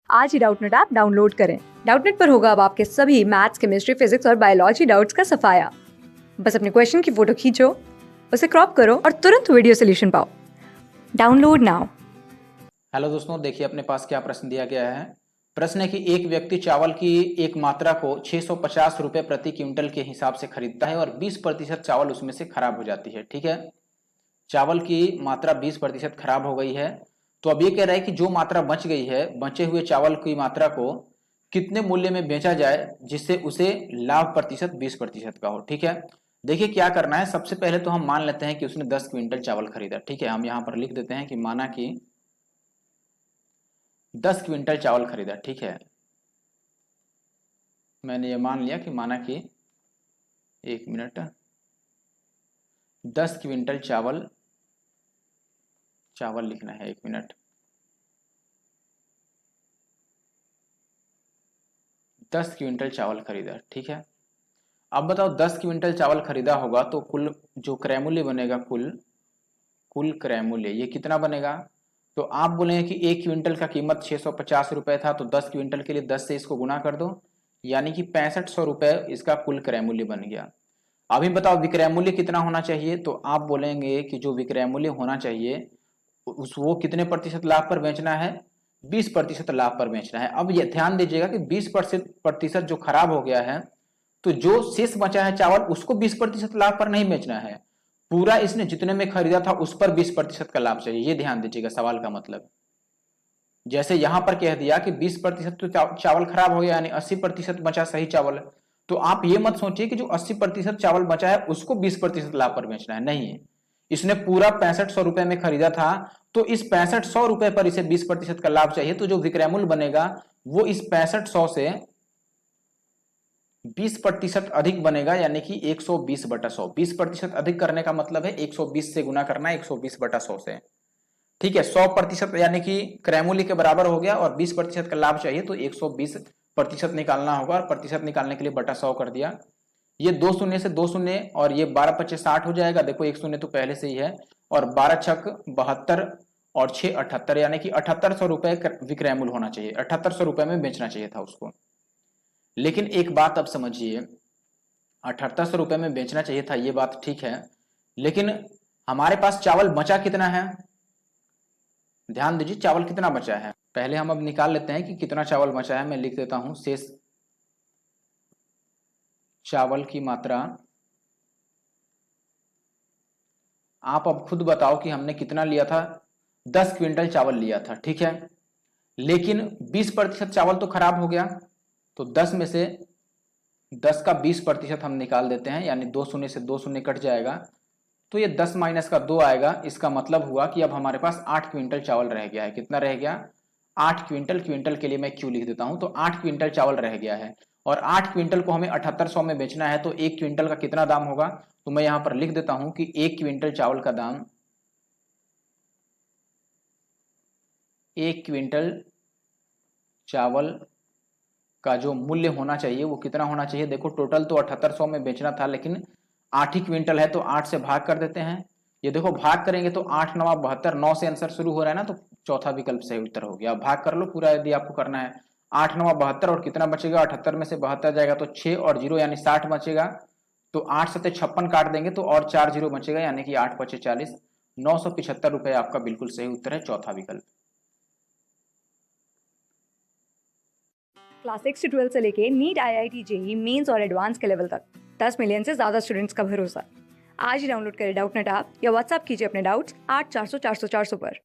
आज ही Doubtnut app download करें। Doubtnut पर होगा अब आपके सभी मैथ्स, केमिस्ट्री, फिजिक्स और बायोलॉजी डाउट्स का सफाया। बस अपने क्वेश्चन की फोटो खींचो, उसे क्रॉप करो और तुरंत वीडियो सोल्यूशन पाओ। Download now. हेलो दोस्तों, देखिए अपने पास क्या प्रश्न दिया गया है। प्रश्न है कि एक व्यक्ति चावल की एक मात्रा को 650 रुपए प्रति क्विंटल के हिसाब से खरीदता है और 20% चावल उसमें से खराब हो जाती है। ठीक है, चावल की मात्रा 20% खराब हो गई है। तो अब ये कह रहा है कि जो मात्रा बच गई है, बचे हुए चावल की मात्रा को कितने मूल्य में बेचा जाए जिससे उसे लाभ प्रतिशत 20% का हो। ठीक है, देखिए क्या करना है। सबसे पहले तो हम मान लेते हैं कि उसने 10 क्विंटल चावल खरीदा। ठीक है, हम यहाँ पर लिख देते हैं कि माना कि 10 क्विंटल चावल खरीदा। ठीक है, मैंने ये मान लिया कि माना कि 1 मिनट, 10 क्विंटल चावल चावल लिखना है। 1 मिनट, 10 क्विंटल चावल खरीदा। ठीक है, अब बताओ 10 क्विंटल चावल खरीदा होगा तो कुल जो क्रय मूल्य बनेगा, कुल क्रय मूल्य ये कितना बनेगा। तो आप बोलेंगे कि 1 क्विंटल का कीमत 650 रुपए था, तो 10 क्विंटल के लिए 10 से इसको गुना कर दो, यानी कि 6500 रुपए इसका कुल क्रय मूल्य बन गया। अभी बताओ विक्रय मूल्य कितना होना चाहिए। तो आप बोलेंगे कि जो विक्रय मूल्य होना चाहिए उस वो कितने प्रतिशत लाभ पर बेचना है, 20% लाभ पर बेचना है। अब ये ध्यान दीजिएगा कि 20% जो खराब हो गया है, तो जो शेष बचा है चावल उसको 20% लाभ पर नहीं बेचना है, पूरा इसने जितने में खरीदा था उस पर 20% का लाभ चाहिए। ये ध्यान दीजिएगा सवाल का मतलब। जैसे यहां पर कह दिया कि 20% तो चावल खराब हो गया, यानी 80% बचा सही चावल। तो आप ये मत सोचिए कि जो 80% चावल बचा है उसको 20% लाभ पर बेचना है, नहीं। इसने पूरा 6500 रुपए में खरीदा था, तो इस 6500 रुपए पर इसे 20% का लाभ चाहिए। तो जो विक्रय मूल्य बनेगा वो इस 6500 से 20% अधिक बनेगा, यानी कि 120/100। 20% अधिक करने का मतलब है 120 से गुना करना है, 120/100 से। ठीक है, 100% यानी कि क्रय मूल्य के बराबर हो गया और 20% का लाभ चाहिए तो 120% निकालना होगा, और प्रतिशत निकालने के लिए बटा 100 कर दिया। ये 2 शून्य से 2 शून्य और ये 12×5 60 हो जाएगा। देखो 1 शून्य तो पहले से ही है, और 12×6 72 और 6 78, यानी कि 7800 रुपए विक्रय मूल्य होना चाहिए। 7800 रुपए में बेचना चाहिए था उसको। लेकिन एक बात अब समझिए, 7800 रुपए में बेचना चाहिए था, ये बात ठीक है, लेकिन हमारे पास चावल बचा कितना है। ध्यान दीजिए चावल कितना बचा है। पहले हम अब निकाल लेते हैं कि कितना चावल बचा है। मैं लिख देता हूं शेष चावल की मात्रा। आप अब खुद बताओ कि हमने कितना लिया था। 10 क्विंटल चावल लिया था। ठीक है, लेकिन 20% चावल तो खराब हो गया, तो 10 में से 10 का 20% हम निकाल देते हैं, यानी 2 शून्य से 2 शून्य कट जाएगा, तो ये 10 माइनस का 2 आएगा। इसका मतलब हुआ कि अब हमारे पास 8 क्विंटल चावल रह गया है। कितना रह गया, 8 क्विंटल। क्विंटल के लिए मैं क्यू लिख देता हूं, तो 8 क्विंटल चावल रह गया है, और 8 क्विंटल को हमें 7800 में बेचना है, तो 1 क्विंटल का कितना दाम होगा। तो मैं यहां पर लिख देता हूं कि 1 क्विंटल चावल का दाम, 1 क्विंटल चावल का जो मूल्य होना चाहिए वो कितना होना चाहिए। देखो टोटल तो 7800 में बेचना था, लेकिन 8 ही क्विंटल है, तो 8 से भाग कर देते हैं। ये देखो भाग करेंगे तो 8 9 72, 9 से आंसर शुरू हो रहा है ना, तो चौथा विकल्प सही उत्तर हो गया। भाग कर लो पूरा यदि आपको करना है। 8 9 72 और कितना बचेगा, 78 में से 72 जाएगा तो 6 और 0 यानी 60 बचेगा। तो 8 7 56 काट देंगे तो और 4 0 बचेगा, यानी कि 8 5 40। 975 रुपए आपका बिल्कुल सही उत्तर है, चौथा विकल्प। क्लास 6 से 12 से लेके नीट, IIT, जेईई मेंस और एडवांस के लेवल तक 10 मिलियन से ज्यादा स्टूडेंट्स का भरोसा। आज ही डाउनलोड करें डाउटनेट ऐप या व्हाट्सएप कीजिए अपने डाउट्स 8400 400 400 पर।